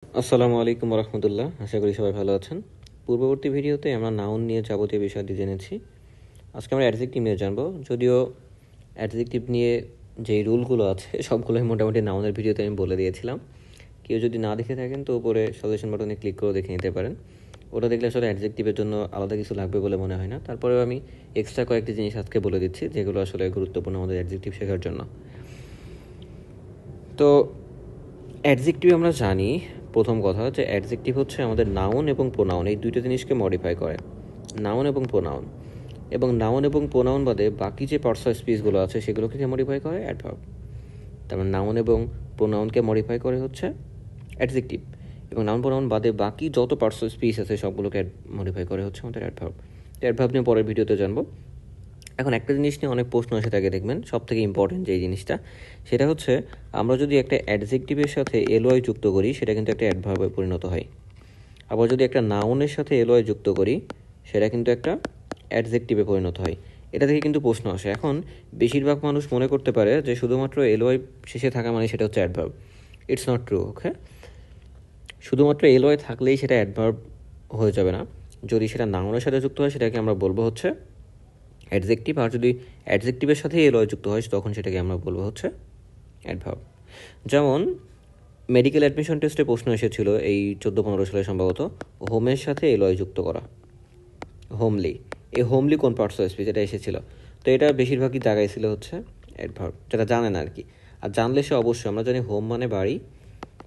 আসসালামু আলাইকুম রহমতুল্লাহ, আশা করি সবাই ভালো আছেন। পূর্ববর্তী ভিডিওতে আমরা নাউন নিয়ে যাবতীয় বিষয়টি জেনেছি। আজকে আমরা অ্যাডজেক্টিভ নিয়ে জানবো। যদিও অ্যাডজেক্টিভ নিয়ে যেই রুলগুলো আছে সবগুলোই মোটামুটি নাউনের ভিডিওতে আমি বলে দিয়েছিলাম। কেউ যদি না দেখে থাকেন তো উপরে সাজেশন বাটনে ক্লিক করে দেখে নিতে পারেন। ওটা দেখলে আসলে অ্যাডজেক্টিভের জন্য আলাদা কিছু লাগবে বলে মনে হয় না। তারপরেও আমি এক্সট্রা কয়েকটি জিনিস আজকে বলে দিচ্ছি যেগুলো আসলে গুরুত্বপূর্ণ আমাদের অ্যাডজেক্টিভ শেখার জন্য। তো অ্যাডজেক্টিভ আমরা জানি, প্রথম কথা যে অ্যাডজেক্টিভ হচ্ছে আমাদের নাউন এবং প্রোনাউন, এই দুইটা জিনিসকে মডিফাই করে। নাউন এবং প্রোনাউন, এবং নাউন এবং প্রোনাউন বাদে বাকি যে পার্টস অফ স্পিচগুলো আছে সেগুলোকে মডিফাই করে অ্যাডভার্ব। তার মানে নাউন এবং প্রোনাউনকে মডিফাই করে হচ্ছে অ্যাডজেক্টিভ, এবং নাউন প্রোনাউন বাদে বাকি যত পার্টস অফ স্পিচ আছে সবগুলোকে মডিফাই করে হচ্ছে আমাদের অ্যাডভার্ব। অ্যাডভার্ব নিয়ে পরের ভিডিওতে জানবো। এখন একটা জিনিস নিয়ে অনেক প্রশ্ন এসে থাকে, দেখবেন সব থেকে ইম্পর্টেন্ট যে জিনিসটা, সেটা হচ্ছে আমরা যদি একটা অ্যাডজেক্টিভের সাথে এলওয়াই যুক্ত করি সেটা কিন্তু একটা অ্যাডভার্বে পরিণত হয়। আবার যদি একটা নাউনের সাথে এলওয়াই যুক্ত করি সেটা কিন্তু একটা অ্যাডজেক্টিভে পরিণত হয়। এটা থেকে কিন্তু প্রশ্ন আসে। এখন বেশিরভাগ মানুষ মনে করতে পারে যে শুধুমাত্র এলওয়াই শেষে থাকা মানে সেটা হচ্ছে adverb. It's not true. Okay, শুধুমাত্র এলওয়াই থাকলেই সেটা অ্যাডভার্ব হয়ে যাবে না। যদি সেটা নাউনের সাথে যুক্ত হয় সেটাকে আমরা বলবো হচ্ছে অ্যাডজেক্টিভ, আর যদি অ্যাডজেক্টিভের সাথে এলওয়াই যুক্ত হয় তখন সেটাকে আমরা বলবো হচ্ছে অ্যাডভার্ব। যেমন মেডিকেল অ্যাডমিশন টেস্টে প্রশ্ন এসেছিল এই 14-15 সালে সম্ভবত, হোমের সাথে এলওয়াই যুক্ত করা, হোমলি। এই হোমলি কোন পার্টস অফ স্পিচ এটা এসেছিল। তো এটা বেশিরভাগই জায়গায় ছিল হচ্ছে অ্যাডভার্ব, যেটা জানে না আর কি। আর জানলে সে অবশ্যই, আমরা জানি হোম মানে বাড়ি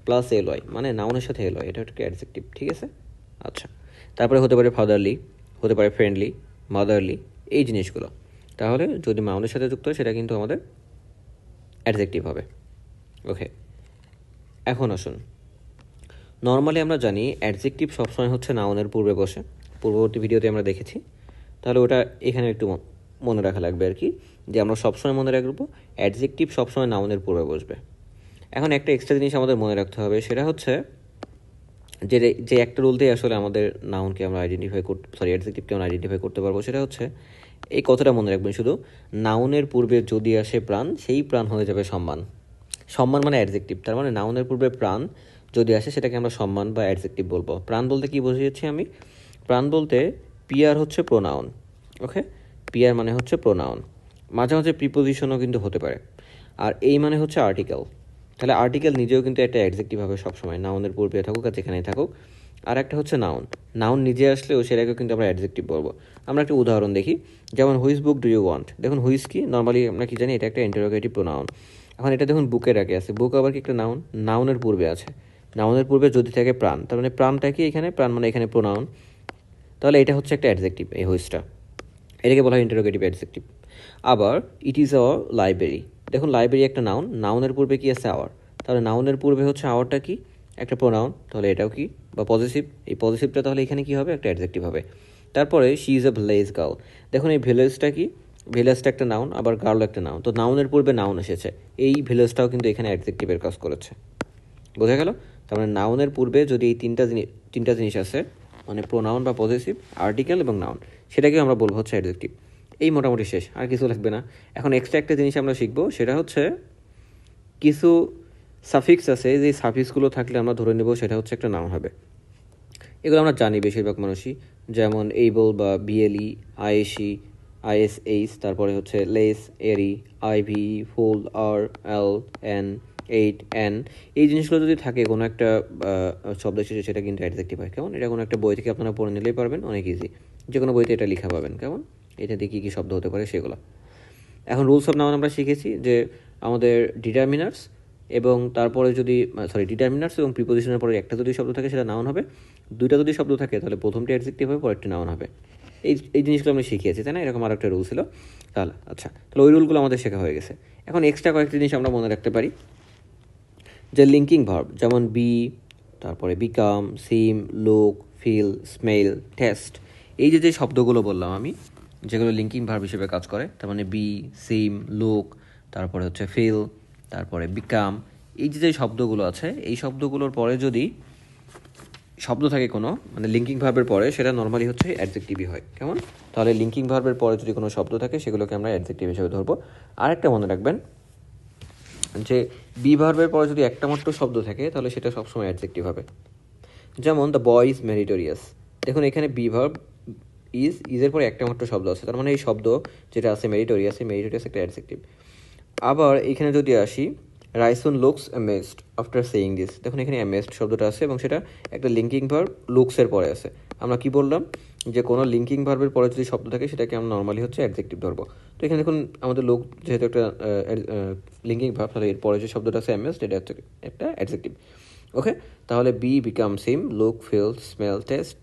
প্লাস এলওয়াই মানে নাউনের সাথে এলওয়াই, এটা একটা অ্যাডজেক্টিভ। ঠিক আছে, আচ্ছা। তারপরে হতে পারে ফাদারলি, হতে পারে ফ্রেন্ডলি, মাদারলি, এই জিনিসগুলো। তাহলে যদি নাউনের সাথে যুক্ত হয় সেটা কিন্তু আমাদের অ্যাডজেক্টিভ হবে। ওকে, এখন আসুন, নর্মালি আমরা জানি অ্যাডজেক্টিভ সবসময় হচ্ছে নাউনের পূর্বে বসে, পূর্ববর্তী ভিডিওতে আমরা দেখেছি। তাহলে ওটা এখানে একটু মনে রাখা লাগবে আর কি, যে আমরা সবসময় মনে রাখবো অ্যাডজেক্টিভ সবসময় নাউনের পূর্বে বসবে। এখন একটা এক্সট্রা জিনিস আমাদের মনে রাখতে হবে, সেটা হচ্ছে যে যে একটা রুলতেই আসলে আমাদের নাউনকে আমরা অ্যাডজেক্টিভকে আমরা আইডেন্টিফাই করতে পারবো, সেটা হচ্ছে এই কথাটা মনে রাখবেন শুধু, নাউনের পূর্বে যদি আসে প্রাণ, সেই প্রাণ হয়ে যাবে সম্মান। সম্মান মানে অ্যাডজেক্টিভ, তার মানে নাউনের পূর্বে প্রাণ যদি আসে সেটাকে আমরা সম্মান বা অ্যাডজেক্টিভ বলবো। প্রাণ বলতে কি বুঝিয়েছি আমি? প্রাণ বলতে পিয়ার হচ্ছে প্রোনাউন। ওকে, পিয়ার মানে হচ্ছে প্রোনাউন, মাঝে মাঝে প্রিপোজিশনও কিন্তু হতে পারে। আর এই মানে হচ্ছে আর্টিকেল। তাহলে আর্টিকেল নিজেও কিন্তু একটা অ্যাডজেক্টিভ হবে সবসময়, নাউনের পূর্বে থাকুক আর যেখানেই থাকুক। আর একটা হচ্ছে নাউন, নাউন নিজে আসলেও সেটাকেও কিন্তু আমরা অ্যাডজেক্টিভ বলবো। আমরা একটা উদাহরণ দেখি, যেমন which book do you want. দেখুন হুইচ কি, নর্মালি আমরা কি জানি এটা একটা ইন্টারোগেটিভ প্রোনাউন। এখন এটা দেখুন বুকের আগে আছে, বুক আবার কি একটা নাউন, নাউনের পূর্বে আছে। নাউনের পূর্বে যদি থাকে প্রাণ, তার মানে প্রাণটা কি এখানে, প্রাণ মানে এখানে প্রোনাউন। তাহলে এটা হচ্ছে একটা অ্যাডজেক্টিভ, এই হুইচটা, এটাকে বলা হয় ইন্টারোগেটিভ অ্যাডজেক্টিভ। আবার ইট ইজ আওয়ার লাইব্রেরি, দেখুন লাইব্রেরি একটা নাউন, নাউনের পূর্বে কি আছে, আওয়ার। তাহলে নাউনের পূর্বে হচ্ছে আওয়ারটা কি, একটা প্রোনাউন, তাহলে এটাও কি বা পজিটিভ, এই পজিটিভটা তাহলে এখানে কি হবে, একটা অ্যাডজেক্টিভ হবে। তারপরে she is a village girl, দেখুন এই ভিলেজটা কি, ভিলেজটা একটা নাউন, আবার গার্ল একটা নাউন, তো নাউনের পূর্বে নাউন এসেছে, এই ভিলেজটাও কিন্তু এখানে অ্যাডজেক্টিভের কাজ করেছে। বোঝা গেল? তার মানে নাউনের পূর্বে যদি এই তিনটা জিনিস আছে, মানে প্রোনাউন বা পজিটিভ, আর্টিকেল এবং নাউন, সেটাকে আমরা বলবো হচ্ছে অ্যাডজেক্টিভ। এই মোটামুটি শেষ, আর কিছু লাগবে না। এখন এক্সট্রা একটা জিনিস আমরা শিখবো, সেটা হচ্ছে কিছু সাফিক্স আছে, যে সাফিক্সগুলো থাকলে আমরা ধরে নেব সেটা হচ্ছে একটা নাউন হবে। এগুলো আমরা জানি বেশিরভাগ মানুষই, যেমন এইবল বা বিএলই, আইএসি, আইএসএইচ, তারপরে হচ্ছে লেস, এরি, আইভি, ফুল, আর, এল, এন, এইট, এন, এই জিনিসগুলো যদি থাকে কোনো একটা শব্দ শেষে, সেটা কিন্তু অ্যাডজেক্টিভ হয়। কেমন? এটা কোনো একটা বই থেকে আপনারা পড়ে নিলেই পারবেন, অনেক ইজি, যে কোনো বইতে এটা লেখা পাবেন। কেমন? এটা দিয়ে কী কী শব্দ হতে পারে সেগুলো। এখন রুলস অফ নাউন আমরা শিখেছি যে আমাদের ডিটারমিনার্স এবং তারপরে যদি ডিটারমিনার্স এবং প্রিপোজিশনের পরে একটা যদি শব্দ থাকে সেটা নাউন হবে, দুইটা যদি শব্দ থাকে তাহলে প্রথমটি অ্যাডজেক্টিভ হবে, পরেরটি নাউন হবে। এই জিনিসগুলো আমরা শিখিয়েছি, তাই না? এরকম আর একটা রুল ছিল। তাহলে আচ্ছা, তাহলে ওই রুলগুলো আমাদের শেখা হয়ে গেছে। এখন এক্সট্রা কয়েকটা জিনিস আমরা মনে রাখতে পারি, যে লিঙ্কিং ভার্ব, যেমন বি, তারপরে বিকাম, সিম, লুক, ফিল, স্মেল, টেস্ট, এই যে শব্দগুলো বললাম আমি, যেগুলো লিঙ্কিং ভার্ব হিসেবে কাজ করে, তার মানে বি, সিম, লুক, তারপরে হচ্ছে ফিল, তারপরে বিকাম, এই যে শব্দগুলো আছে, এই শব্দগুলোর পরে যদি শব্দ থাকে কোনো, মানে লিঙ্কিং ভার্বের পরে, সেটা নর্মালি হচ্ছে অ্যাডজেক্টিভই হয়। কেমন? তাহলে লিঙ্কিং ভার্বের পরে যদি কোনো শব্দ থাকে সেগুলোকে আমরা অ্যাডজেক্টিভ হিসেবে ধরবো। আরেকটা মনে রাখবেন, যে বি ভার্বের পরে যদি একটা মাত্র শব্দ থাকে তাহলে সেটা সবসময় অ্যাডজেক্টিভ হবে। যেমন দ্য বয় ইজ মেরিটোরিয়াস, দেখুন এখানে বি ভার্ব ইজের পরে একটা মাত্র শব্দ আছে, তার মানে এই শব্দ যেটা আছে মেরিটোরিয়াস, এই মেরিটোরিয়াস একটা অ্যাডজেক্টিভ। আবার এখানে যদি আসি, Raison looks amazed after saying this, দেখুন এখানে অ্যামেজড শব্দটা আছে এবং সেটা একটা লিঙ্কিং ভার্ব লুকসের পরে আছে। আমরা কি বললাম যে কোনো লিঙ্কিং ভার্বের পরে যদি শব্দ থাকে সেটাকে আমরা নর্মালি হচ্ছে অ্যাডজেক্টিভ ধরবো। তো এখানে দেখুন আমাদের লুক যেহেতু একটা লিঙ্কিং ভার্ব, তাহলে এর পরে যে শব্দটা আছে অ্যামেজড, এটা হচ্ছে একটা অ্যাডজেক্টিভ। ওকে, তাহলে be becomes seem, look, feel, smell, taste,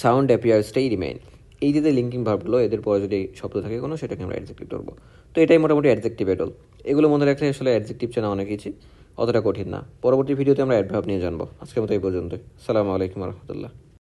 sound, appear, stay, remain, এই যে লিঙ্কিং ভার্বগুলো এদের পরে যদি শব্দ থাকে কোনো, সেটাকে আমরা অ্যাডজেক্টিভ ধরবো। তো এটাই মোটামুটি অ্যাডজেক্টিভ এডল। এগুলো মনে রাখলে আসলে অ্যাডজেক্টিভ চেনা অনেক কিছু, অতটা কঠিন না। পরবর্তী ভিডিওতে আমরা অ্যাডভার্ব নিয়ে জানবো। আজকের মতো এই পর্যন্তই। আসসালামু আলাইকুম রহমতুল্লাহ।